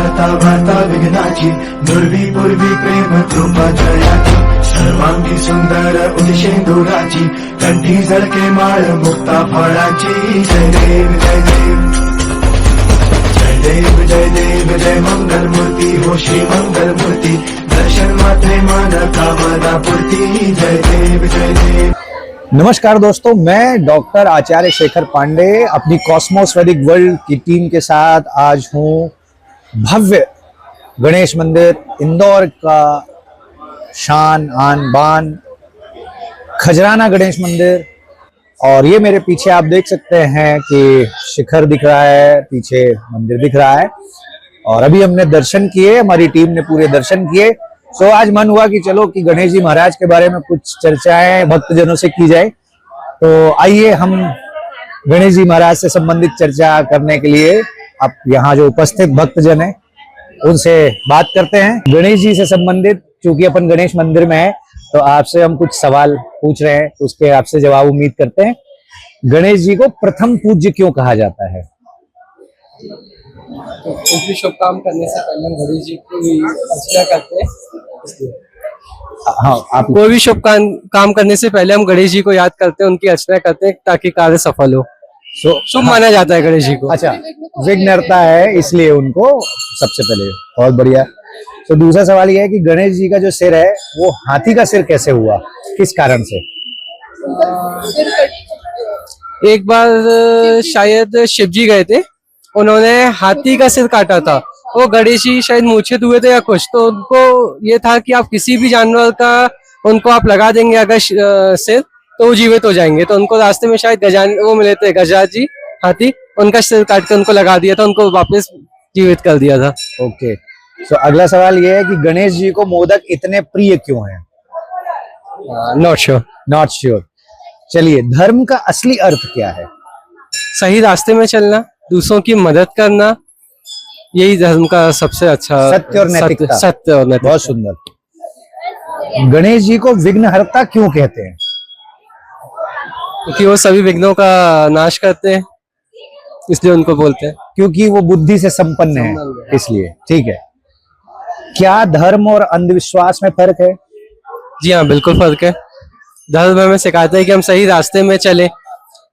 वार्ता वार्ता विघ्नाची दुर्वी पूर्वी प्रेम कृपा जयाची सर्वांगी सुंदर उदिशेंदुराची कंठी झळके माळ मुक्ता फळाची जय देव जय देव जय देव जय देव जय मंगल मूर्ती हो श्री मंगल मूर्ती दर्शन मात्रे मान कामना पूर्ती जय देव जय देव। नमस्कार दोस्तों, मैं डॉक्टर आचार्य शेखर पांडे अपनी कॉस्मोस वैदिक वर्ल्ड की टीम के साथ आज हूँ भव्य गणेश मंदिर इंदौर का शान आन बान खजराना गणेश मंदिर। और ये मेरे पीछे आप देख सकते हैं कि शिखर दिख रहा है, पीछे मंदिर दिख रहा है। और अभी हमने दर्शन किए, हमारी टीम ने पूरे दर्शन किए। तो आज मन हुआ कि चलो कि गणेश जी महाराज के बारे में कुछ चर्चाएं भक्तजनों से की जाए। तो आइए हम गणेश जी महाराज से संबंधित चर्चा करने के लिए अब यहाँ जो उपस्थित भक्तजन हैं उनसे बात करते हैं। गणेश जी से संबंधित, चूंकि अपन गणेश मंदिर में है तो आपसे हम कुछ सवाल पूछ रहे हैं, उसके आपसे जवाब उम्मीद करते हैं। गणेश जी को प्रथम पूज्य क्यों कहा जाता है? तो कुछ भी शुभ काम करने से पहले हम गणेश जी की अर्चना करते हैं, इसलिए। हाँ, आप कोई भी शुभ काम करने से पहले हम गणेश जी को याद करते हैं, उनकी अर्चना करते हैं ताकि कार्य सफल हो। शुभ माना जाता है गणेश जी को। अच्छा, विघ्नहर्ता है इसलिए उनको सबसे पहले। बहुत बढ़िया। तो दूसरा सवाल यह है कि गणेश जी का जो सिर है वो हाथी का सिर कैसे हुआ, किस कारण से? एक बार शायद शिव जी गए थे, उन्होंने हाथी का सिर काटा था। वो गणेश जी शायद मूर्छित हुए थे या कुछ, तो उनको ये था कि आप किसी भी जानवर का उनको आप लगा देंगे अगर सिर, तो वो जीवित हो जाएंगे। तो उनको रास्ते में शायद वो मिले थे गजराज जी हाथी, उनका सिर काट के उनको लगा दिया था, उनको वापस जीवित कर दिया था। ओके। तो अगला सवाल ये है कि गणेश जी को मोदक इतने प्रिय क्यों हैं? Not sure. Not sure. चलिए, धर्म का असली अर्थ क्या है? सही रास्ते में चलना, दूसरों की मदद करना, यही धर्म का सबसे अच्छा। सत्य और नैतिकता। सत्य और नैतिकता। बहुत सुंदर। गणेश जी को विघ्नहर्ता क्यों कहते हैं? क्योंकि वो सभी विघ्नों का नाश करते हैं, इसलिए उनको बोलते हैं। क्योंकि वो बुद्धि से संपन्न है, इसलिए। ठीक है। क्या धर्म और अंधविश्वास में फर्क है? जी हाँ, बिल्कुल फर्क है। धर्म हमें सिखाता है कि हम सही रास्ते में चले,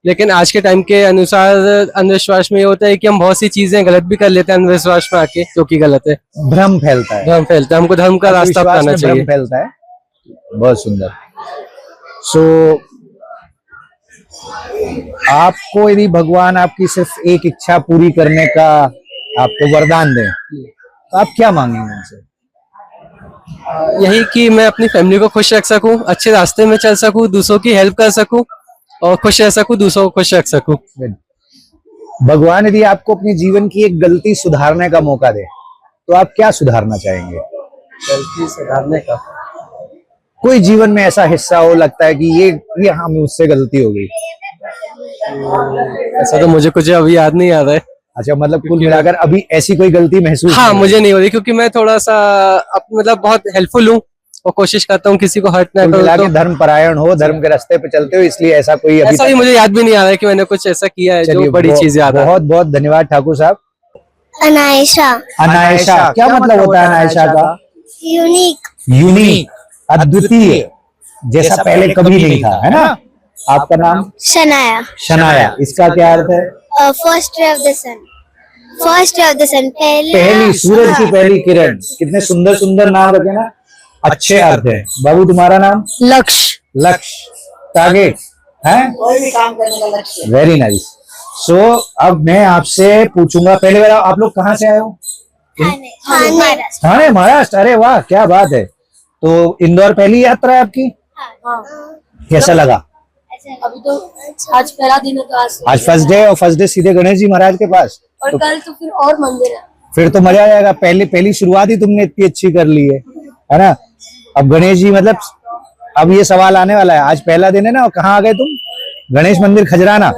लेकिन आज के टाइम के अनुसार अंधविश्वास में ये होता है कि हम बहुत सी चीजें गलत भी कर लेते हैं अंधविश्वास में आके, जो कि गलत है। भ्रम फैलता है। भ्रम फैलता है, हमको धर्म का रास्ता अपनाना चाहिए। भ्रम फैलता है। बहुत सुंदर। सो आपको यदि भगवान आपकी सिर्फ एक इच्छा पूरी करने का आपको वरदान दें तो आप क्या मांगेंगे उनसे? यही कि मैं अपनी फैमिली को खुश रख सकूं, अच्छे रास्ते में चल सकूं, दूसरों की हेल्प कर सकूं और खुश रह सकूं, दूसरों को खुश रख सकूं। भगवान यदि आपको अपने जीवन की एक गलती सुधारने का मौका दे तो आप क्या सुधारना चाहेंगे? गलती सुधारने का कोई जीवन में ऐसा हिस्सा हो, लगता है कि ये हाँ मुझसे गलती हो गई। ऐसा तो मुझे कुछ अभी याद नहीं आ रहा है। अच्छा, मतलब कुल मिलाकर अभी ऐसी कोई गलती महसूस? हाँ, मुझे नहीं हो रही, क्योंकि मैं थोड़ा सा मतलब बहुत हेल्पफुल हूँ और कोशिश करता हूँ किसी को हर्ट ना करूँ। तो धर्म परायण हो, धर्म के रास्ते पे चलते हो, इसलिए ऐसा कोई अभी ऐसा ही मुझे याद भी नहीं आ रहा है कि मैंने कुछ ऐसा किया है जो बड़ी चीज याद है। बहुत बहुत धन्यवाद ठाकुर साहब। अनायशा। अनायशा क्या मतलब होता है अनायशा का? यूनिक। यूनिक, अद्वितीय, जैसा पहले कभी नहीं था, है ना? आपका नाम? शनाया। शनाया, इसका क्या अर्थ है? First ray of the sun. First ray of the sun, पहली सूरज की पहली किरण। कितने सुंदर सुंदर नाम रखे ना, अच्छे अर्थ है। बाबू, तुम्हारा नाम? लक्ष्य। लक्ष्य, टारगेट है, कोई भी काम करने का लक्ष्य। Very nice. सो अब मैं आपसे पूछूंगा, पहले बार आप लोग कहाँ से आए हो? ठाणे, महाराष्ट्र। अरे वाह, क्या बात है। तो इंदौर पहली यात्रा है आपकी? कैसा लगा? अभी तो आज पहला दिन है, तो आज फर्स्ट डे, और फर्स्ट डे सीधे गणेश जी महाराज के पास, और तो कल तो फिर और मंदिर है। फिर तो मजा आ जाएगा। पहली शुरुआत ही तुमने इतनी अच्छी कर ली है ना? अब गणेश जी, मतलब अब ये सवाल आने वाला है, आज पहला दिन है ना, और कहाँ आ गए तुम? गणेश मंदिर खजराना।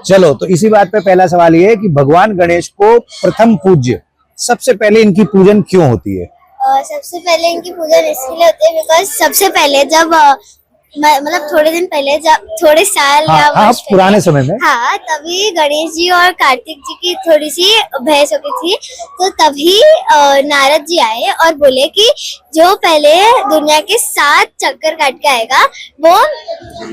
चलो, तो इसी बात पे पहला सवाल ये है कि भगवान गणेश को प्रथम पूज्य, सबसे पहले इनकी पूजन क्यों होती है? सबसे पहले इनकी पूजन इसलिए होती है बिकॉज सबसे पहले जब मतलब थोड़े दिन पहले, जब थोड़े साल हाँ या हाँ, वर्ष पहले, पुराने समय में। हाँ, तभी गणेश जी और कार्तिक जी की थोड़ी सी बहस हो गई थी। तो तभी नारद जी आए और बोले कि जो पहले दुनिया के 7 चक्कर काट के आएगा वो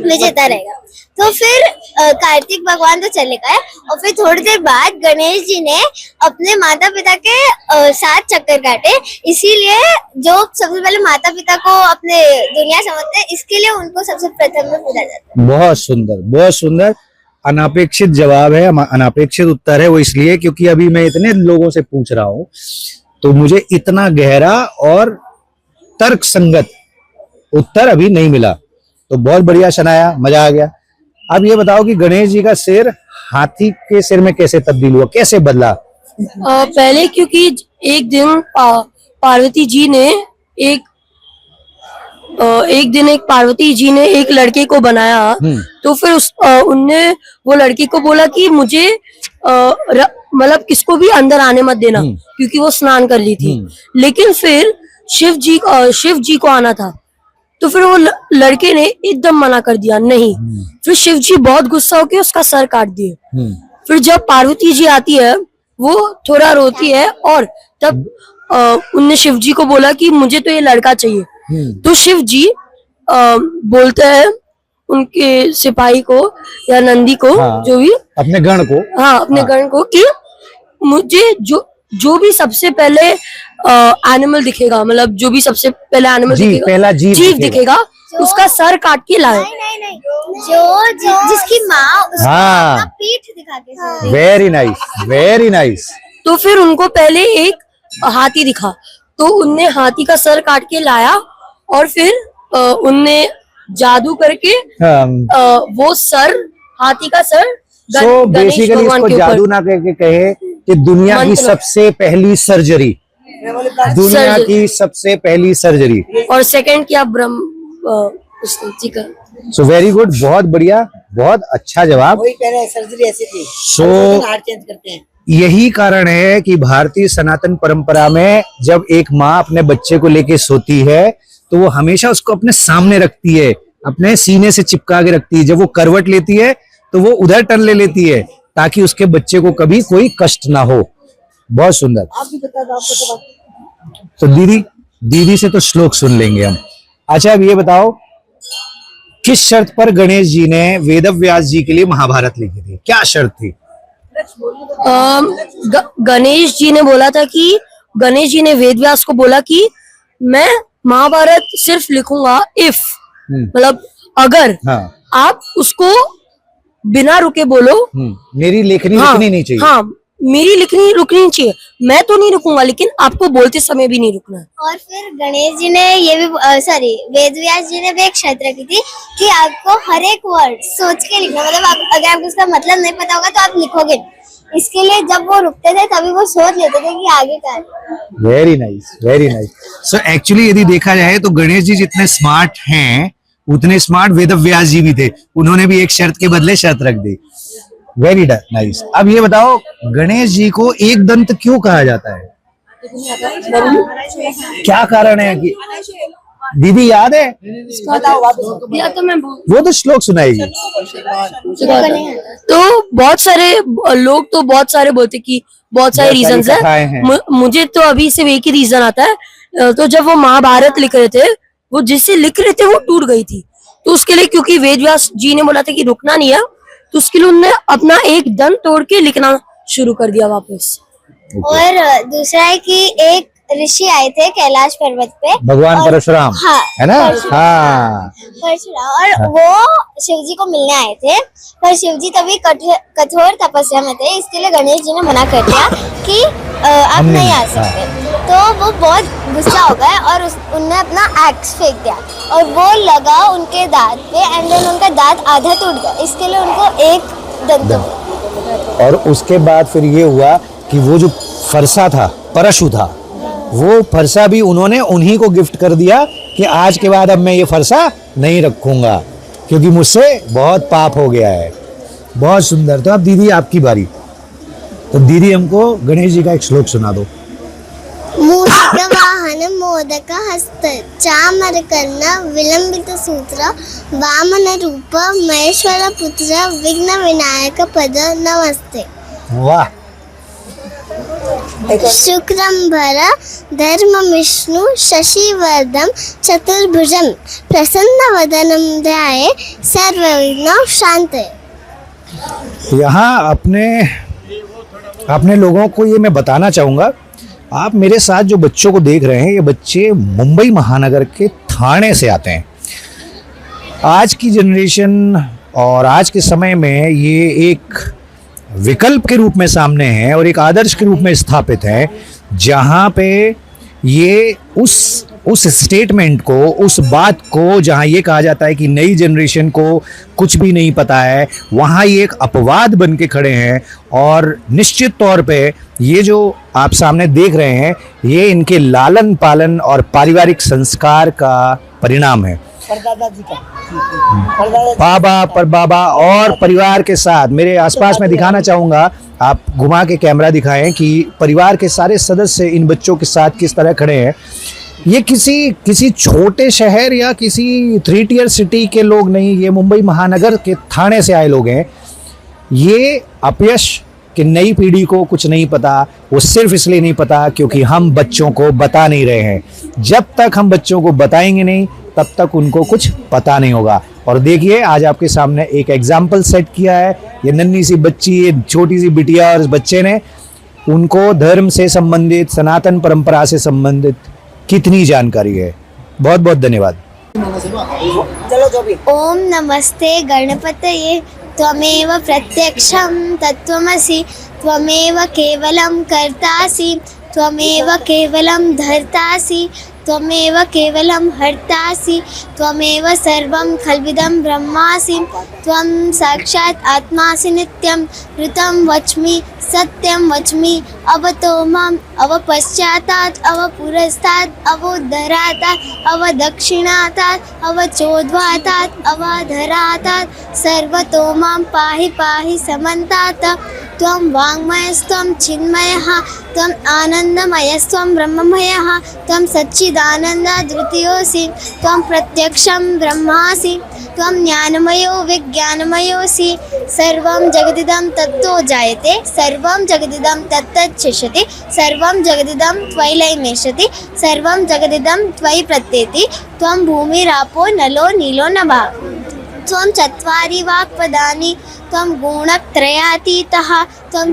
विजेता रहेगा। तो फिर कार्तिक भगवान तो चले गए और फिर थोड़ी देर बाद गणेश जी ने अपने माता पिता के 7 चक्कर काटे। इसीलिए जो सबसे पहले माता पिता को अपने दुनिया समझते हैं, इसके लिए उनको सबसे प्रथम में पूजा जाता है। बहुत सुंदर, बहुत सुंदर। अनापेक्षित जवाब है, अनापेक्षित उत्तर है। वो इसलिए क्योंकि अभी मैं इतने लोगों से पूछ रहा हूँ तो मुझे इतना गहरा और तर्क संगत उत्तर अभी नहीं मिला। तो बहुत बढ़िया शनाया, मजा आ गया। अब ये बताओ कि गणेश जी का सिर हाथी के सिर में कैसे तब्दील हुआ, कैसे बदला? पहले क्योंकि एक दिन पार्वती जी ने एक पार्वती जी ने एक लड़के को बनाया। तो फिर उनने वो लड़की को बोला कि मुझे मतलब किसको भी अंदर आने मत देना, क्योंकि वो स्नान कर ली थी। लेकिन फिर शिव जी को आना था। तो फिर वो लड़के ने एकदम मना कर दिया, नहीं। फिर शिव जी बहुत गुस्सा होकर उसका सर काट दिए। फिर जब पार्वती जी आती है वो थोड़ा रोती है और तब उनने शिव जी को बोला कि मुझे तो ये लड़का चाहिए। तो शिव जी बोलते हैं उनके सिपाही को या नंदी को, हाँ, जो भी अपने गण को, हाँ अपने गण को, कि मुझे जो भी सबसे पहले एनिमल दिखेगा, मतलब जो भी सबसे पहले एनिमल दिखेगा, पहला जीव दिखेगा, उसका सर काट के लाए। नहीं, जिसकी माँ उसको हाँ, अपना पीठ दिखा के। Very nice, very nice. तो फिर उनको पहले एक हाथी दिखा, तो उनने हाथी का सर काट के लाया और फिर उनने जादू करके वो सर, हाथी का सर, सो गणेश बेसिकली भगवान इसको के ऊपर जादू ना कह कहे कि दुनिया की सबसे पहली सर्जरी, दुनिया की सबसे पहली सर्जरी। और सेकंड किया ब्रह्म जी का। सो वेरी गुड, बहुत बढ़िया, बहुत अच्छा जवाब। वही कह रहे हैं, सर्जरी ऐसी थी। सो हार्ट चेंज करते हैं। यही कारण है कि भारतीय सनातन परंपरा में जब एक माँ अपने बच्चे को लेके सोती है तो वो हमेशा उसको अपने सामने रखती है, अपने सीने से चिपका के रखती है। जब वो करवट लेती है तो वो उधर टर्न ले लेती है ताकि उसके बच्चे को कभी कोई कष्ट ना हो। बहुत सुंदर। आप भी बता दो, आपको तो तो दीदी से तो श्लोक सुन लेंगे हम। अच्छा, अब ये बताओ किस शर्त पर गणेश जी ने वेदव्यास जी के लिए महाभारत लिखी थी? क्या शर्त थी? गणेश जी ने बोला था कि गणेश जी ने वेदव्यास को बोला कि मैं महाभारत सिर्फ लिखूंगा इफ, मतलब अगर आप उसको बिना रुके बोलो। मेरी लेखनी रुकनी नहीं चाहिए। हाँ, मेरी लिखनी रुकनी चाहिए। मैं तो नहीं रुकूंगा, लेकिन आपको बोलते समय भी नहीं रुकना। और फिर गणेश जी ने ये भी वेदव्यास जी ने भी एक शर्त रखी थी कि आपको हर एक वर्ड सोच के लिखना, मतलब अगर आपको उसका मतलब नहीं पता होगा तो आप लिखोगे। इसके लिए जब वो रुकते थे तभी वो सोच लेते थे कि आगे क्या है। Very nice, very nice. So actually यदि देखा जाए तो गणेश जी जितने स्मार्ट हैं उतने स्मार्ट वेदव्यास जी भी थे। उन्होंने भी एक शर्त के बदले शर्त रख दी। Very nice. अब ये बताओ गणेश जी को एक दंत क्यों कहा जाता है? क्या कारण है कि दीदी याद है? या तो मैं वो तो श्लोक सुनाएगी। तो बहुत सारे लोग तो बहुत सारे बोलते कि बहुत सारे रीजंस है। मुझे तो अभी सिर्फ एक ही रीजन आता है। तो जब वो महाभारत लिख रहे थे, वो जिससे लिख रहे थे वो टूट गई थी। तो उसके लिए, क्योंकि वेदव्यास जी ने बोला था कि रुकना नहीं है, तो उसके लिए उन्होंने अपना एक दंत तोड़ के लिखना शुरू कर दिया वापस। और दूसरा है कि एक ऋषि आए थे कैलाश पर्वत पे, भगवान परशुराम, हाँ, है ना? हाँ, परशुराम, और वो शिव जी को मिलने आए थे, पर शिव जी तभी कठोर तपस्या में थे। इसके लिए गणेश जी ने मना कर दिया कि आप नहीं आ सकते। तो वो बहुत गुस्सा हो गए और उनने अपना एक्स फेंक दिया और वो लगा उनके दांत पे, एंड देन उनका दांत आधा टूट गया। इसके लिए उनको एक दंत। और उसके बाद फिर ये हुआ कि वो जो फरसा था, परशु था, वो फरसा भी उन्होंने उन्हीं को गिफ्ट कर दिया कि आज के बाद अब मैं ये फरसा नहीं रखूंगा क्योंकि मुझसे बहुत पाप हो गया है। बहुत सुंदर। तो अब दीदी आपकी बारी। तो दीदी हमको गणेश जी का एक श्लोक सुना दो। मूषिकवाहन मोदक हस्त चामर कर्ण विलंबित सूत्र वामन रूप महेश्वर पुत्र विघ्न विनायक पद नमस्ते। वाह। शुक्रंभर धर्म विष्णु शशिवर्धम चतुर्भुजम प्रसन्न वदनम ध्याये सर्वविघ्नों शांतये। यहाँ अपने लोगों को ये मैं बताना चाहूँगा, आप मेरे साथ जो बच्चों को देख रहे हैं, ये बच्चे मुंबई महानगर के थाने से आते हैं। आज की जनरेशन और आज के समय में ये एक विकल्प के रूप में सामने है और एक आदर्श के रूप में स्थापित है, जहाँ पे ये उस स्टेटमेंट को, उस बात को जहाँ ये कहा जाता है कि नई जनरेशन को कुछ भी नहीं पता है, वहाँ ये एक अपवाद बन के खड़े हैं। और निश्चित तौर पे ये जो आप सामने देख रहे हैं, ये इनके लालन पालन और पारिवारिक संस्कार का परिणाम है। परदादा जी का बाबा पर बाबा और परिवार के साथ मेरे आसपास में दिखाना चाहूँगा, आप घुमा के कैमरा दिखाएं कि परिवार के सारे सदस्य इन बच्चों के साथ किस तरह खड़े हैं। ये किसी छोटे शहर या किसी 3 टियर सिटी के लोग नहीं, ये मुंबई महानगर के थाने से आए लोग हैं। ये अपयश कि नई पीढ़ी को कुछ नहीं पता, वो सिर्फ इसलिए नहीं पता क्योंकि हम बच्चों को बता नहीं रहे हैं। जब तक हम बच्चों को बताएंगे नहीं, तब तक उनको कुछ पता नहीं होगा। और देखिए, आज आपके सामने एक एग्जाम्पल सेट किया है। ये नन्ही सी बच्ची, ये छोटी सी बिटिया और इस बच्चे ने, उनको धर्म से संबंधित, सनातन परंपरा से संबंधित कितनी जानकारी है। बहुत बहुत धन्यवाद। चलो जो भी। ओम नमस्ते गणपतये त्वमेव प्रत्यक्षं तत्त्वमसि त्वमेव केवलं कर्तासि त्वमेव केवलं धर्तासि त्वमेव केवलं हर्तासि त्वमेव सर्वं खल्विदं ब्रह्मासि त्वं साक्षात् आत्मासि नित्यं ऋतं वच्मि सत्यं वच्मि अवतो माम् अवपश्चातात् अवपुरस्तात् अवोद्धरातात् अवदक्षिणातात् अवचोद्वातात् अवधरातात् सर्वतो मां पाहि पाहि समन्तात् त्वं वाङ्मयस्त्वं चिन्मयः त्वम् आनन्दमयस्त्वं ब्रह्ममयः त्वं सच्चिदानन्दद्वितीयोऽसि त्वं प्रत्यक्षं ब्रह्मासि त्वं ज्ञानमयो विज्ञानमयोऽसि सर्वं जगदिदं तत्तो जायते सर्वं जगदिदं तत्तच्छिष्यति सर्वं जगदिदं त्वयि लयमेष्यति सर्वं जगदिदं त्वयि प्रत्येति त्वं भूमिरापो नलो नीलो नभः त्वं चत्वारि वाक्पदानि त्वं गुणत्रयातीतः त्वं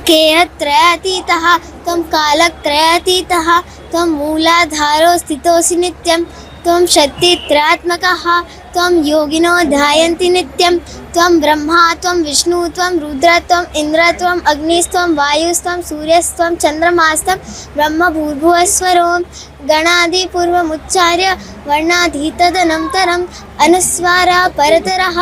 केयत्रयातीतः त्वं कालत्रयातीतः त्वं मूलाधारो स्थितोऽसि नित्यं त्वं शक्तित्रयात्मकः त्वं योगिनो ध्यायन्ति नित्यं त्वं ब्रह्मा त्वं विष्णु त्वं रुद्र त्वं इन्द्र त्वं अग्निस्त्वं वायुस्त्वं सूर्यस्त्वं चन्द्रमास्त्वं ब्रह्म भूर्भुवस्वरो गणादिपूर्वमुच्चार्य वर्णाधीतदनन्तरम् अनुस्वारा परतरः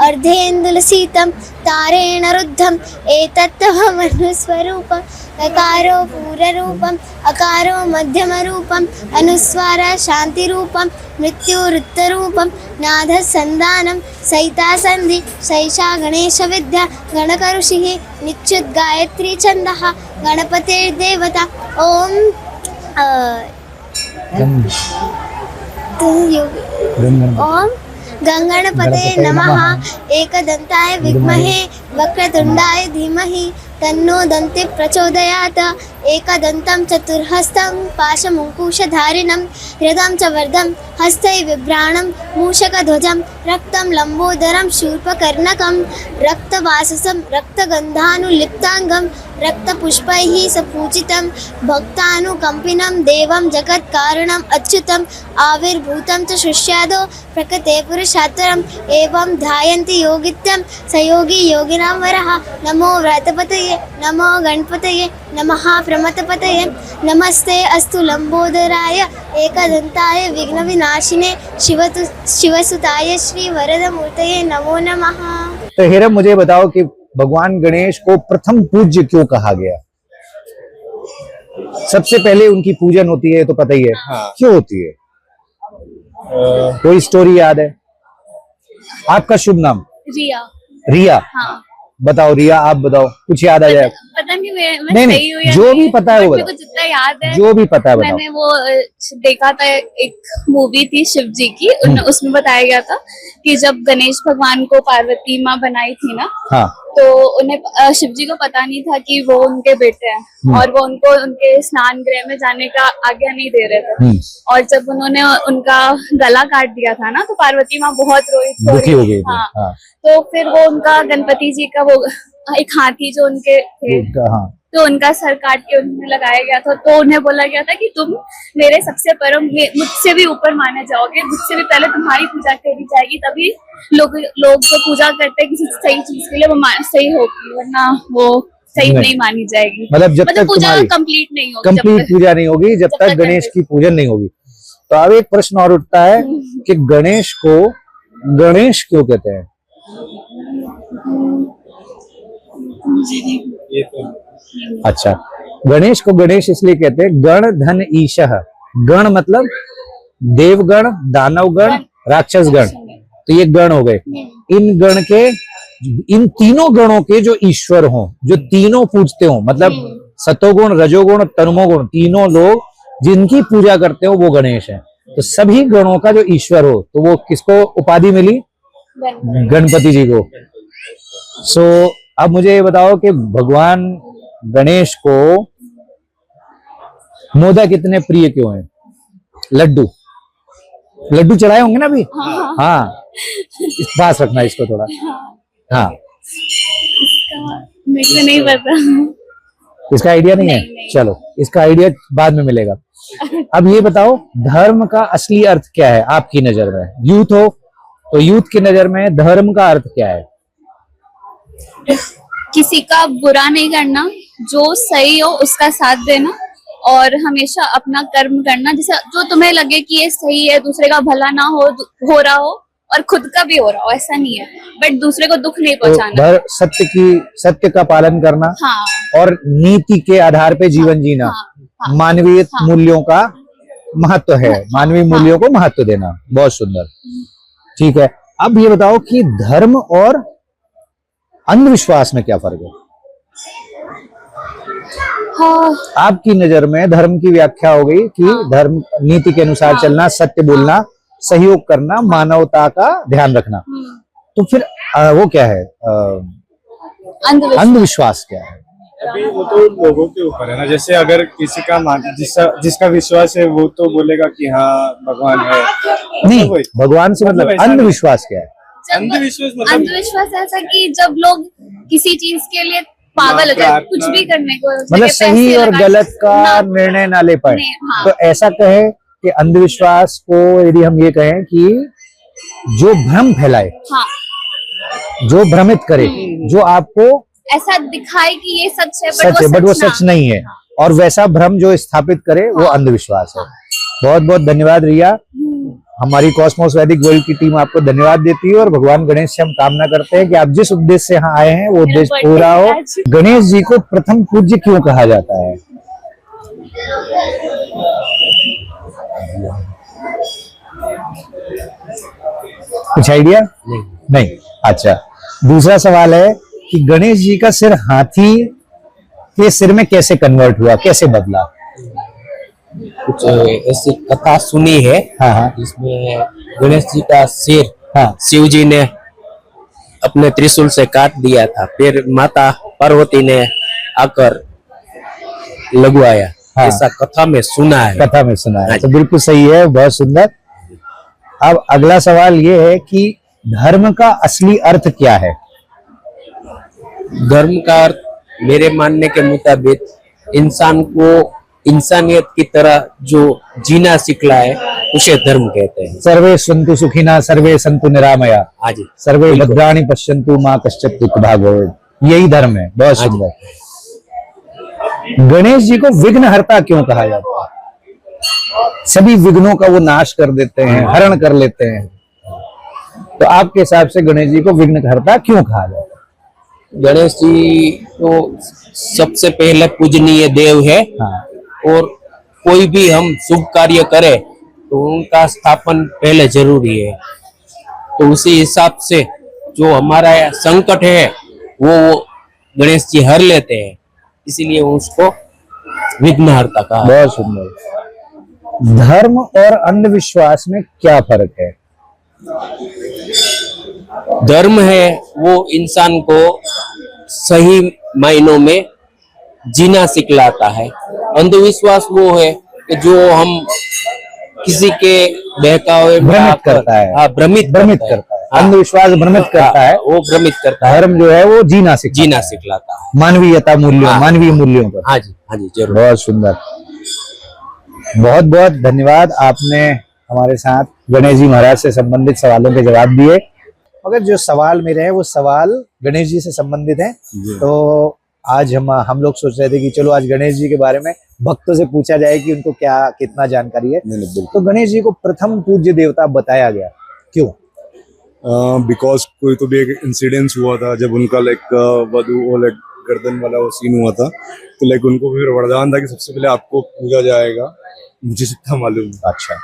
अर्धेन्दुलसितं तारेण रुद्धम् एतत्त्वमनुस्वरूपम् अकारो पूर्वरूपम् अकारो मध्यमरूपम् अनुस्वारा शान्तिरूपम् मृत्युरुत्तरूपम् नादः सन्धानं सहिता सन्धि सैषा गणेशविद्या गणकऋषिः निच्युत गायत्री छन्दः गणपतिर्देवता ओम ओम गंगणपते नमः एकदंताय विद्महे वक्रतुंडाय धीमहि तन्नो दन्ति प्रचोदयात् एकदन्तं चतुर्हस्तं पाशमुङ्कुशधारिणं हृदं च वर्धं हस्तै बिभ्राणं मूषकध्वजं रक्तं लम्बोदरं शूर्पकर्णकं रक्तवाससं रक्तगन्धानुलिप्ताङ्गं रक्तपुष्पैः सपूजितं भक्तानुकम्पिनं देवं जगत्कारणम् अच्युतम् आविर्भूतं च शिष्यादो प्रकृते पुरुषात्तरम् एवं ध्यायन्ति योगित्यं स योगी योगिनां वरः नमो व्रतपतये नमो गणपतये नमः प्रमथपतये नमस्ते अस्तु लंबोदराय एकदंताय विघ्नविनाशिने शिवसुताय श्री वरदमूर्तये नमो नमः। तो हिरम, मुझे बताओ कि भगवान गणेश को प्रथम पूज्य क्यों कहा गया? सबसे पहले उनकी पूजन होती है तो पता ही है। हाँ। क्यों होती है? कोई स्टोरी याद है? आपका शुभ नाम? रिया। रिया। हाँ। बताओ रिया, आप बताओ, कुछ याद आ जाए। पता नहीं मैं नहीं सही हूँ नहीं, या जो नहीं, भी पता है वो मेरे को बताओ, जितना याद है जो भी पता है बताओ। मैंने वो देखा था, एक मूवी थी शिव जी की, उसमें बताया गया था कि जब गणेश भगवान को पार्वती माँ बनाई थी ना, हाँ तो उन्हें शिव जी को पता नहीं था कि वो उनके बेटे हैं, और वो उनको उनके स्नान गृह में जाने का आज्ञा नहीं दे रहे थे। और जब उन्होंने उनका गला काट दिया था ना, तो पार्वती माँ बहुत दुखी हो गई थी। हाँ, हाँ तो फिर वो उनका गणपति जी का वो एक हाथी जो उनके थे, हाँ तो उनका सर काट के उन्हें लगाया गया था। तो उन्हें बोला गया था कि तुम मेरे सबसे परम, मुझसे भी ऊपर माने जाओगे, मुझसे भी पहले तुम्हारी पूजा करी जाएगी, तभी लोग जो पूजा करते हैं किसी सही चीज के लिए वो सही होगी, वरना वो सही नहीं मानी जाएगी। मतलब जब तक पूजा तुम्हारी कंप्लीट नहीं होगी, कंप्लीट पूजा नहीं होगी, जब तक गणेश की पूजन नहीं होगी। तो अब एक प्रश्न और उठता है कि गणेश को गणेश क्यों कहते हैं? अच्छा, गणेश को गणेश इसलिए कहते हैं, गण धन ईशः, गण मतलब देवगण, दानवगण, राक्षसगण, तो ये गण हो गए। इन गण के, इन तीनों गणों के जो ईश्वर हों, जो तीनों पूजते हो, मतलब सतोगुण, रजोगुण, तमोगुण, तीनों लोग जिनकी पूजा करते हो वो गणेश है। तो सभी गणों का जो ईश्वर हो, तो वो किसको उपाधि मिली? गणपति जी को। सो अब मुझे ये बताओ कि भगवान गणेश को मोदक इतने प्रिय क्यों हैं? लड्डू लड्डू चढ़ाए होंगे ना अभी? हाँ, इस पास रखना इसको थोड़ा। हाँ, मेरे को नहीं पता, इसका आइडिया नहीं है? नहीं। चलो, इसका आइडिया बाद में मिलेगा। अब ये बताओ, धर्म का असली अर्थ क्या है आपकी नजर में? यूथ हो तो यूथ की नजर में धर्म का अर्थ क्या है? किसी का बुरा नहीं करना, जो सही हो उसका साथ देना, और हमेशा अपना कर्म करना, जैसे जो तुम्हें लगे कि ये सही है, दूसरे का भला ना हो रहा हो और खुद का भी हो रहा हो, ऐसा नहीं है, बट दूसरे को दुख नहीं पहुंचाना। तो सत्य का पालन करना, हाँ, और नीति के आधार पे जीवन जीना, हाँ, मानवीय मूल्यों का महत्व है, मानवीय मूल्यों को महत्व देना। बहुत सुंदर, ठीक है। अब ये बताओ कि धर्म और अंधविश्वास में क्या फर्क है? हाँ, आपकी नजर में धर्म की व्याख्या हो गई कि धर्म नीति के अनुसार चलना, सत्य बोलना, सहयोग करना, मानवता का ध्यान रखना। तो फिर वो क्या है? अंधविश्वास क्या है? अभी वो तो लोगों के ऊपर है ना, जैसे अगर किसी का जिसका विश्वास है वो तो बोलेगा कि हाँ भगवान है। नहीं, भगवान से मतलब अंधविश्वास क्या है? अंधविश्वास ऐसा कि जब लोग किसी चीज के लिए पागल हो जाए, कुछ भी करने को, मतलब सही और गलत का निर्णय ना ले पाए। हाँ। तो ऐसा कहे कि अंधविश्वास को यदि हम ये कहें कि जो भ्रम फैलाए, हाँ, जो भ्रमित करे, जो आपको ऐसा दिखाए कि ये सच है बट वो सच नहीं है, और वैसा भ्रम जो स्थापित करे वो अंधविश्वास है। बहुत बहुत धन्यवाद रिया। हमारी कॉस्मोस वैदिक वर्ल्ड की टीम आपको धन्यवाद देती है, और भगवान गणेश से हम कामना करते हैं कि आप जिस उद्देश्य से यहाँ आए हैं वो उद्देश्य पूरा हो। गणेश जी को प्रथम पूज्य क्यों कहा जाता है? कुछ आइडिया? नहीं। अच्छा, दूसरा सवाल है कि गणेश जी का सिर हाथी के सिर में कैसे कन्वर्ट हुआ, कैसे बदला? कुछ ऐसी कथा सुनी है। हाँ हाँ, इसमें गणेश जी का सिर, हाँ, शिव जी ने अपने त्रिशूल से काट दिया था, फिर माता पार्वती ने आकर लगवाया। हाँ, ऐसा कथा में सुना है। कथा में सुना है। तो बिल्कुल सही है, बहुत सुंदर। अब अगला सवाल ये है कि धर्म का असली अर्थ क्या है? धर्म का अर्थ मेरे मानने के मुताबिक इंसान को इंसानियत की तरह जो जीना सिखलाए उसे धर्म कहते हैं। सर्वे सन्तु सुखिना सर्वे सन्तु निरामया, हाँ जी, सर्वे भद्राणि पश्यन्तु मां कश्चित् दुःख भाग् भवेत्, यही धर्म है। बहुत सुंदर। गणेश जी को विघ्नहर्ता क्यों कहा जाता है? सभी विघ्नों का वो नाश कर देते हैं, हरण कर लेते हैं। तो आपके हिसाब से गणेश जी को विघ्नहर्ता क्यों कहा जाता है? गणेश जी तो सबसे पहले पूजनीय देव है। हाँ, और कोई भी हम शुभ कार्य करें तो उनका स्थापन पहले जरूरी है। तो उसी हिसाब से जो हमारा संकट है वो गणेश जी हर लेते हैं, इसीलिए उसको विघ्नहर्ता कहा। बहुत सुंदर। धर्म और अंधविश्वास में क्या फर्क है? धर्म है वो इंसान को सही मायनों में जीना सिखलाता है। अंधविश्वास वो है कि जो हम किसी के बहकावे में भ्रमित आकर- करता है। हाँ, भ्रमित करता है। हाँ। अंधविश्वास भ्रमित करता है, वो भ्रमित करता है, धर्म जो है वो जीना जीना सिखलाता है। मानवीयता मूल्यों, हाँ। मानवीय मूल्यों पर। हाँ जी जरूर। बहुत सुंदर। बहुत बहुत धन्यवाद, आपने हमारे साथ गणेश जी महाराज से संबंधित सवालों के जवाब दिए। मगर जो सवाल मेरे हैं वो सवाल गणेश जी से संबंधित हैं। तो आज हम लोग सोच रहे थे कि चलो आज गणेश जी के बारे में भक्तों से पूछा जाए कि उनको क्या कितना जानकारी है। तो गणेश जी को प्रथम पूज्य देवता बताया गया, क्यों? बिकॉज कोई तो भी एक इंसिडेंस हुआ था जब उनका वधु वो गर्दन वाला वो सीन हुआ था, तो उनको फिर वरदान था कि सबसे पहले आपको पूजा जाएगा, मुझे जितना मालूम है। अच्छा,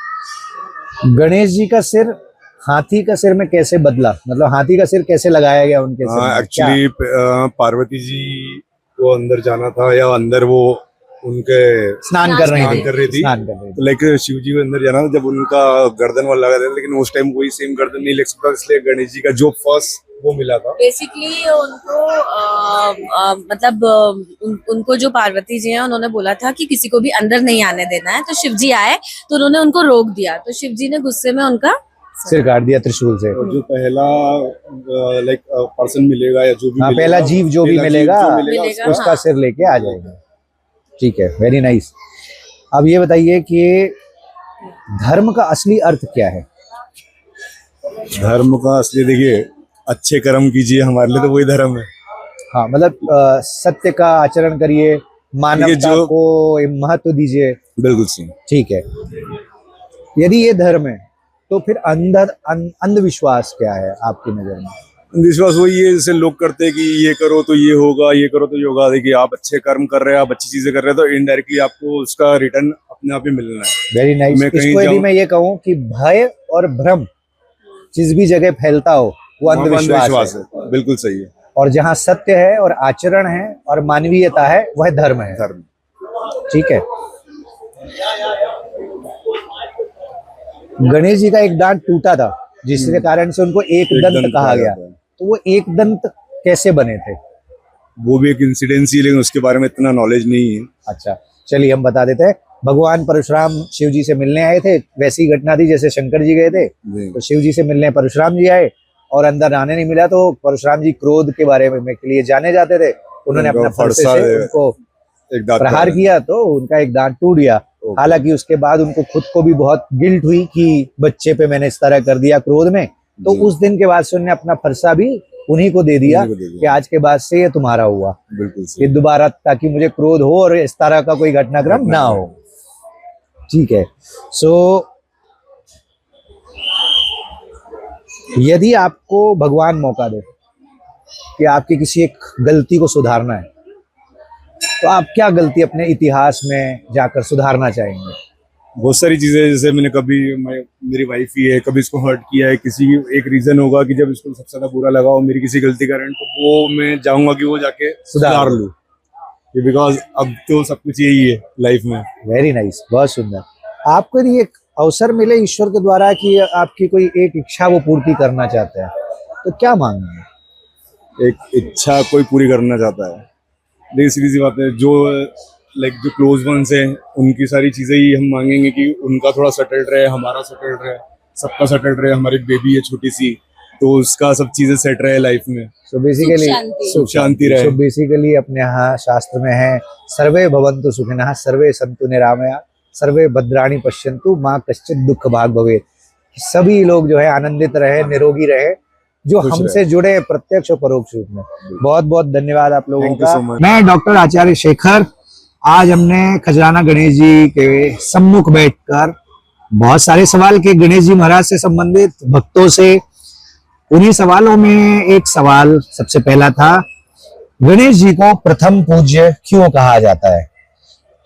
गणेश जी का सिर हाथी का सिर में कैसे बदला, मतलब हाथी का सिर कैसे लगाया गया उनके सिर में? एक्चुअली पार्वती जी को अंदर जाना था, या अंदर वो उनके स्नान कर रही थी। स्नान कर रही थी। तो शिव जी को अंदर जाना था जब उनका गर्दन वाला लगा था, लेकिन उस टाइम कोई सेम गर्दन नहीं लग सकता, इसलिए गणेश जी का जो फर्स्ट वो मिला था। बेसिकली उनको उनको जो पार्वती जी हैं उन्होंने बोला था कि किसी को भी अंदर नहीं आने देना है, तो शिव जी आए तो उन्होंने उनको रोक दिया, तो शिव जी ने गुस्से में उनका सिर काट दिया त्रिशूल से। और जो पहला पर्सन मिलेगा या जो भी मिलेगा, पहला जीव जो भी मिलेगा उसका हाँ। सिर लेके आ जाएगा। ठीक है, वेरी नाइस। अब ये बताइए कि धर्म का असली अर्थ क्या है? धर्म का असली देखिए, अच्छे कर्म कीजिए, हमारे लिए तो वही धर्म है। हाँ, मतलब सत्य का आचरण करिए, मानवता को महत्व दीजिए। बिल्कुल सही। ठीक है, यदि ये धर्म है तो फिर अंधविश्वास क्या है आपकी नजर में? अंधविश्वास वही है जैसे लोग करते हैं कि ये करो तो ये होगा, ये करो तो ये होगा। देखिए, आप अच्छे कर्म कर रहे हैं, आप अच्छी चीजें कर रहे हैं, तो इनडायरेक्टली आपको उसका रिटर्न अपने आप ही मिलना है। Very nice. इसको यदि मैं ये कहूँ कि भय और भ्रम जिस भी जगह फैलता हो वो अंधविश्वास है। बिल्कुल सही है। और जहाँ सत्य है और आचरण है और मानवीयता है वह धर्म है। धर्म। ठीक है। गणेश जी का एक दांत टूटा था जिसके कारण से उनको एक दंत कहा गया, तो वो एक दंत कैसे बने थे? वो भी एक इंसिडेंस ही, लेकिन उसके बारे में इतना नॉलेज नहीं है। अच्छा, चलिए हम बता देते हैं। भगवान परशुराम शिव जी से मिलने आए थे, वैसी घटना थी जैसे शंकर जी गए थे, तो शिव जी से मिलने परशुराम जी आए और अंदर आने नहीं मिला, तो परशुराम जी क्रोध के बारे में के लिए जाने जाते थे, उन्होंने अपना फरसे से उनको प्रहार किया तो उनका एक दांत टूट गया। हालांकि उसके बाद उनको खुद को भी बहुत गिल्ट हुई कि बच्चे पे मैंने इस तरह कर दिया क्रोध में, तो उस दिन के बाद से उन्होंने अपना फरसा भी उन्हीं को दे दिया कि आज के बाद से ये तुम्हारा हुआ। बिल्कुल ये दोबारा, ताकि मुझे क्रोध हो और इस तरह का कोई घटनाक्रम ना हो। ठीक है। सो यदि आपको भगवान मौका दे कि आपकी किसी एक गलती को सुधारना है, तो आप क्या गलती अपने इतिहास में जाकर सुधारना चाहेंगे? बहुत सारी चीजें, जैसे मैंने मेरी वाइफ ही है, कभी इसको हर्ट किया है, किसी एक रीजन होगा कि जब इसको सबसे ज्यादा बुरा लगा हो मेरी किसी गलती कारण, तो वो मैं चाहूंगा कि वो जाके सुधार लूं, बिकॉज अब तो सब कुछ यही है लाइफ में। वेरी नाइस, बहुत सुंदर। आपको यदि एक अवसर मिले ईश्वर के द्वारा कि आपकी कोई एक इच्छा वो पूर्ति करना चाहते हैं, तो क्या मांगेंगे? एक इच्छा कोई पूरी करना चाहता है, देखिए सीधी सी बात है, जो जो क्लोज वंस हैं उनकी सारी चीजें ही हम मांगेंगे कि उनका थोड़ा सेटल्ड रहे, हमारा सेटल्ड रहे, सबका सेटल्ड रहे। हमारी बेबी है छोटी सी, तो उसका सब चीजें सेट रहे लाइफ में। सो बेसिकली सुख शांति रहे। सो बेसिकली अपने यहाँ शास्त्र में है, सर्वे भवन्तु सुखिनः सर्वे सन्तु निरामया सर्वे भद्राणि पश्यन्तु माँ कश्चित् दुख भाग भवेत्। सभी लोग जो है आनंदित रहे, निरोगी रहे, जो हमसे जुड़े प्रत्यक्ष और परोक्ष रूप में। बहुत बहुत धन्यवाद आप लोगों का। मैं डॉक्टर आचार्य शेखर, आज हमने खजराना गणेश जी के सम्मुख बैठकर बहुत सारे सवाल के गणेश जी महाराज से संबंधित भक्तों से। उन्हीं सवालों में एक सवाल सबसे पहला था, गणेश जी को प्रथम पूज्य क्यों कहा जाता है?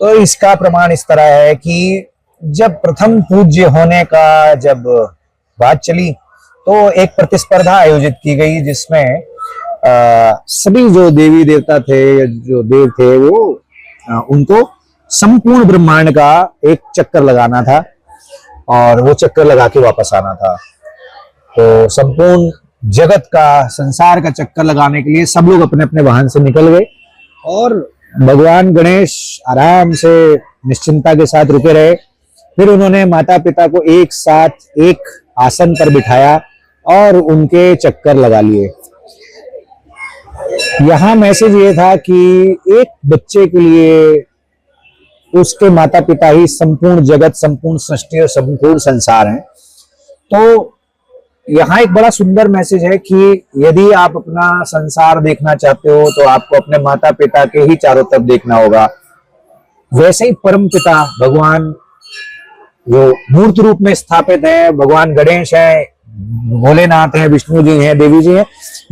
तो इसका प्रमाण इस तरह है कि जब प्रथम पूज्य होने का जब बात चली तो एक प्रतिस्पर्धा आयोजित की गई जिसमें सभी जो देवी देवता थे, जो देव थे, वो उनको संपूर्ण ब्रह्मांड का एक चक्कर लगाना था और वो चक्कर लगा के वापस आना था। तो संपूर्ण जगत का, संसार का चक्कर लगाने के लिए सब लोग अपने अपने वाहन से निकल गए और भगवान गणेश आराम से निश्चिंता के साथ रुके रहे। फिर उन्होंने माता पिता को एक साथ एक आसन पर बिठाया और उनके चक्कर लगा लिए। यहाँ मैसेज ये था कि एक बच्चे के लिए उसके माता पिता ही संपूर्ण जगत, संपूर्ण सृष्टि और संपूर्ण संसार है। तो यहाँ एक बड़ा सुंदर मैसेज है कि यदि आप अपना संसार देखना चाहते हो तो आपको अपने माता पिता के ही चारों तरफ देखना होगा। वैसे ही परम पिता भगवान जो मूर्त रूप में स्थापित है, भगवान गणेश है, भोलेनाथ है, विष्णु जी हैं, देवी जी हैं।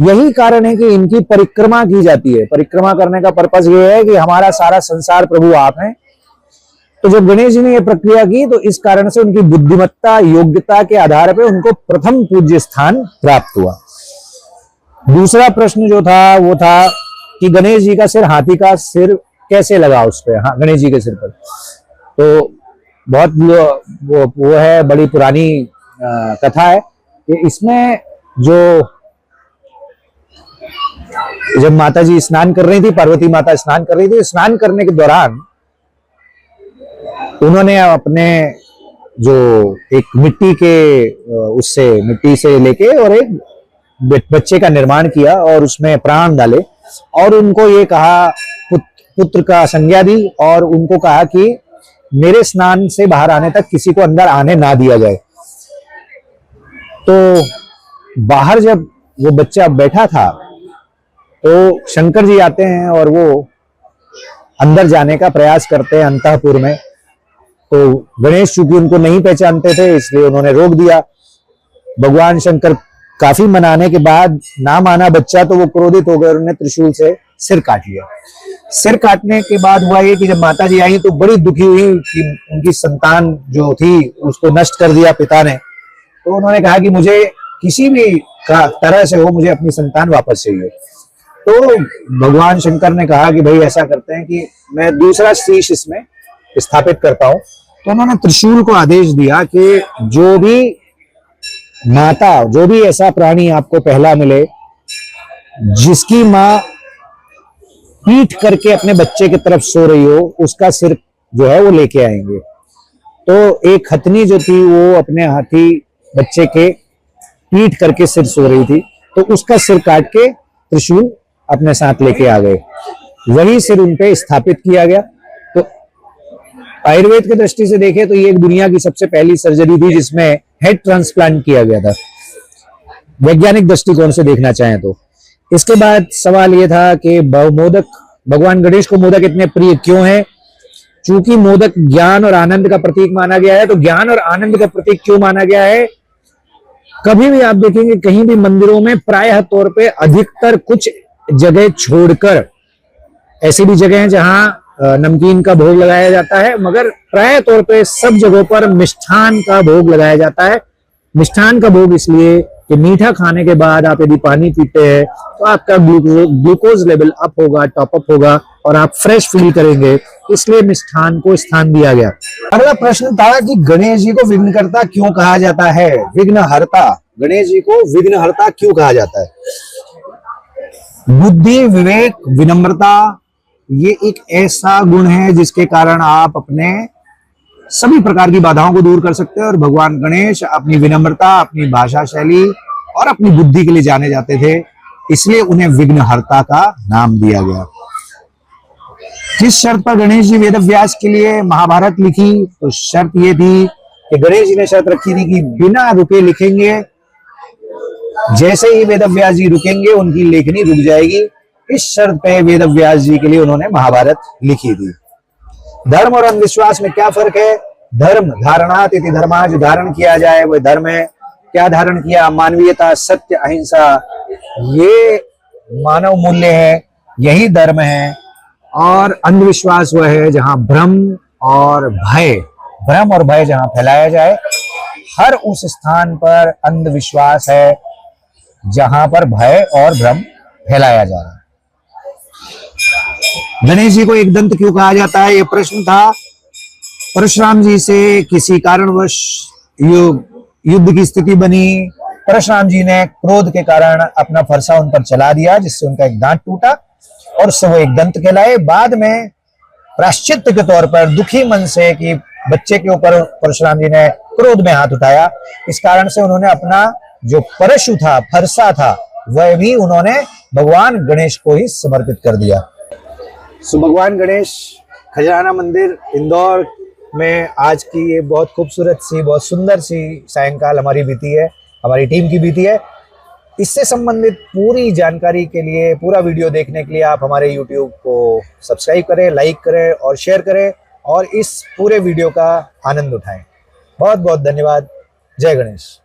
यही कारण है कि इनकी परिक्रमा की जाती है। परिक्रमा करने का पर्पस ये है कि हमारा सारा संसार प्रभु आप हैं। तो जब गणेश जी ने यह प्रक्रिया की तो इस कारण से उनकी बुद्धिमत्ता, योग्यता के आधार पर उनको प्रथम पूज्य स्थान प्राप्त हुआ। दूसरा प्रश्न जो था वो था कि गणेश जी का सिर, हाथी का सिर कैसे लगा उस पे, हाँ, गणेश जी के सिर पर। तो बहुत वो है, बड़ी पुरानी कथा है कि इसमें जब माता जी स्नान कर रही थी, पार्वती माता स्नान कर रही थी, स्नान करने के दौरान उन्होंने अपने जो एक मिट्टी से लेके और एक बच्चे का निर्माण किया और उसमें प्राण डाले और उनको ये कहा, पुत्र का संज्ञा दी और उनको कहा कि मेरे स्नान से बाहर आने तक किसी को अंदर आने ना दिया जाए। तो बाहर जब वो बच्चा बैठा था तो शंकर जी आते हैं और वो अंदर जाने का प्रयास करते हैं अंतःपुर में। तो गणेश चूंकि उनको नहीं पहचानते थे इसलिए उन्होंने रोक दिया। भगवान शंकर काफी मनाने के बाद ना माना बच्चा, तो वो क्रोधित हो गए और उन्होंने त्रिशूल से सिर काट लिया। सिर काटने के बाद हुआ ये कि जब माता जी आई तो बड़ी दुखी हुई कि उनकी संतान जो थी उसको नष्ट कर दिया पिता ने। तो उन्होंने कहा कि मुझे किसी भी तरह से हो, मुझे अपनी संतान वापस चाहिए। तो भगवान शंकर ने कहा कि भाई ऐसा करते हैं कि मैं दूसरा शीश इसमें स्थापित करता हूं। तो उन्होंने त्रिशूल को आदेश दिया कि जो भी माता, जो भी ऐसा प्राणी आपको पहला मिले जिसकी माँ पीठ करके अपने बच्चे की तरफ सो रही हो, उसका सिर जो है वो लेके आएंगे। तो एक हथनी जो थी वो अपने हाथी बच्चे के पीठ करके सिर सो रही थी, तो उसका सिर काट के त्रिशूल अपने साथ लेके आ गए। वही सिर उन पे स्थापित किया गया। तो आयुर्वेद की दृष्टि से देखें तो ये एक दुनिया की सबसे पहली सर्जरी थी जिसमें हेड ट्रांसप्लांट किया गया था, वैज्ञानिक दृष्टिकोण से देखना चाहें तो। इसके बाद सवाल ये था कि मोदक, भगवान गणेश को मोदक इतने प्रिय क्यों है? चूंकि मोदक ज्ञान और आनंद का प्रतीक माना गया है। तो ज्ञान और आनंद का प्रतीक क्यों माना गया है? कभी भी आप देखेंगे कहीं भी मंदिरों में प्रायः तौर पे अधिकतर कुछ जगह छोड़कर, ऐसी भी जगह हैं जहां नमकीन का भोग लगाया जाता है, मगर प्राय तौर पे सब जगहों पर मिष्ठान का भोग लगाया जाता है। मिष्ठान का भोग इसलिए कि मीठा खाने के बाद आप यदि पानी पीते हैं तो आपका ग्लूकोज लेवल अप होगा, टॉप अप होगा और आप फ्रेश फील करेंगे, इसलिए मिष्ठान को स्थान दिया गया। अगला प्रश्न था कि गणेश जी को विघ्नकर्ता क्यों कहा जाता है? विघ्नहर्ता, गणेश जी को विघ्नहर्ता क्यों कहा जाता है? बुद्धि, विवेक, विनम्रता, ये एक ऐसा गुण है जिसके कारण आप अपने सभी प्रकार की बाधाओं को दूर कर सकते हैं। और भगवान गणेश अपनी विनम्रता, अपनी भाषा शैली और अपनी बुद्धि के लिए जाने जाते थे, इसलिए उन्हें विघ्नहर्ता का नाम दिया गया। किस शर्त पर गणेश जी वेदव्यास के लिए महाभारत लिखी? तो शर्त ये थी कि गणेश जी ने शर्त रखी थी कि बिना रुके लिखेंगे, जैसे ही वेदव्यास जी रुकेंगे उनकी लेखनी रुक जाएगी। इस शर्त पे वेदव्यास जी के लिए उन्होंने महाभारत लिखी थी। धर्म और अंधविश्वास में क्या फर्क है? धर्म धारणात इति धर्मा, जो धारण किया जाए वह धर्म है। क्या धारण किया? मानवीयता, सत्य, अहिंसा, ये मानव मूल्य है, यही धर्म है। और अंधविश्वास वह है जहां भ्रम और भय जहां फैलाया जाए, हर उस स्थान पर अंधविश्वास है जहां पर भय और भ्रम फैलाया जा रहा है। गणेश जी को एक दंत क्यों कहा जाता है, ये प्रश्न था। परशुराम जी से किसी कारणवश युद्ध की स्थिति बनी। परशुराम जी ने क्रोध के कारण अपना फरसा उन पर चला दिया, जिससे उनका एक दांत टूटा और उससे वो एक दंत कहलाए। बाद में प्रायश्चित के तौर पर दुखी मन से कि बच्चे के ऊपर परशुराम जी ने क्रोध में हाथ उठाया, इस कारण से उन्होंने अपना जो परशु था, फरसा था, वह भी उन्होंने भगवान गणेश को ही समर्पित कर दिया। सो भगवान गणेश खजराना मंदिर इंदौर में आज की ये बहुत खूबसूरत सी, बहुत सुंदर सी सायंकाल हमारी बीती है, हमारी टीम की बीती है। इससे संबंधित पूरी जानकारी के लिए, पूरा वीडियो देखने के लिए आप हमारे YouTube को सब्सक्राइब करें, लाइक करें और शेयर करें और इस पूरे वीडियो का आनंद उठाएं। बहुत बहुत धन्यवाद। जय गणेश।